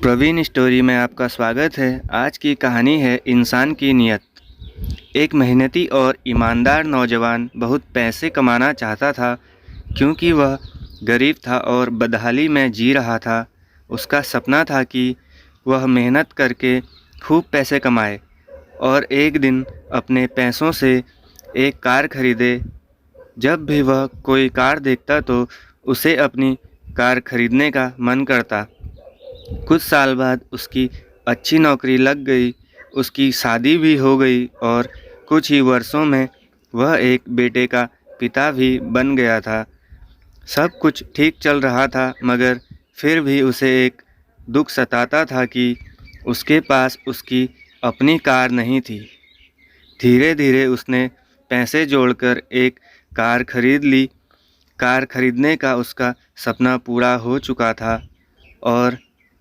Praveen story में आपका स्वागत है। आज की कहानी है इंसान की नीयत। एक मेहनती और ईमानदार नौजवान बहुत पैसे कमाना चाहता था, क्योंकि वह गरीब था और बदहाली में जी रहा था। उसका सपना था कि वह मेहनत करके खूब पैसे कमाए और एक दिन अपने पैसों से एक कार खरीदे। जब भी वह कोई कार देखता तो उसे अपनी कार खरीदने का मन करता। कुछ साल बाद उसकी अच्छी नौकरी लग गई, उसकी शादी भी हो गई और कुछ ही वर्षों में वह एक बेटे का पिता भी बन गया था। सब कुछ ठीक चल रहा था, मगर फिर भी उसे एक दुख सताता था कि उसके पास उसकी अपनी कार नहीं थी। धीरे धीरे उसने पैसे जोड़कर एक कार खरीद ली। कार खरीदने का उसका सपना पूरा हो चुका था और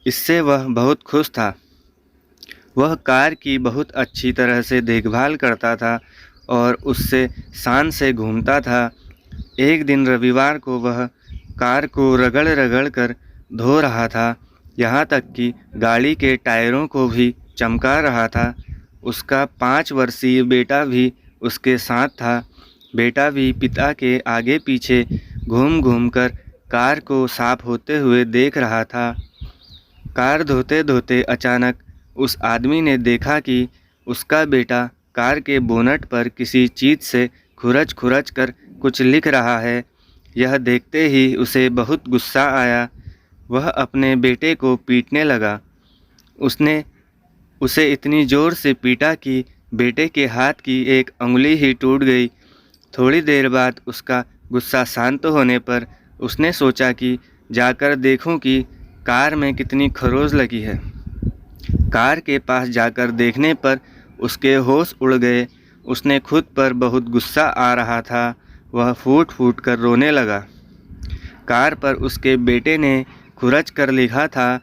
इससे वह बहुत खुश था। वह कार की बहुत अच्छी तरह से देखभाल करता था और उससे शान से घूमता था। एक दिन रविवार को वह कार को रगड़ रगड़ कर धो रहा था, यहाँ तक कि गाड़ी के टायरों को भी चमका रहा था। उसका 5 वर्षीय बेटा भी उसके साथ था। बेटा भी पिता के आगे पीछे घूम घूम कर कार को साफ होते हुए देख रहा था। कार धोते धोते अचानक उस आदमी ने देखा कि उसका बेटा कार के बोनट पर किसी चीज़ से खुरच खुरच कर कुछ लिख रहा है। यह देखते ही उसे बहुत गुस्सा आया। वह अपने बेटे को पीटने लगा। उसने उसे इतनी ज़ोर से पीटा कि बेटे के हाथ की एक उंगली ही टूट गई। थोड़ी देर बाद उसका गुस्सा शांत होने पर उसने सोचा कि जाकर देखूं कि कार में कितनी खरोंच लगी है। कार के पास जाकर देखने पर उसके होश उड़ गए। उसने खुद पर बहुत गुस्सा आ रहा था। वह फूट फूट कर रोने लगा। कार पर उसके बेटे ने खुरच कर लिखा था,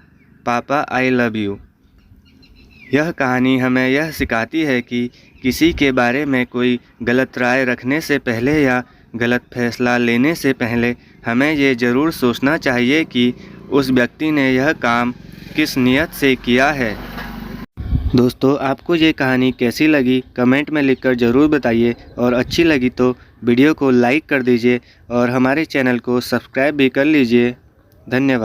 पापा आई लव यू। यह कहानी हमें यह सिखाती है कि किसी के बारे में कोई गलत राय रखने से पहले या गलत फैसला लेने से पहले हमें ये ज़रूर सोचना चाहिए कि उस व्यक्ति ने यह काम किस नीयत से किया है। दोस्तों, आपको ये कहानी कैसी लगी कमेंट में लिखकर ज़रूर बताइए और अच्छी लगी तो वीडियो को लाइक कर दीजिए और हमारे चैनल को सब्सक्राइब भी कर लीजिए। धन्यवाद।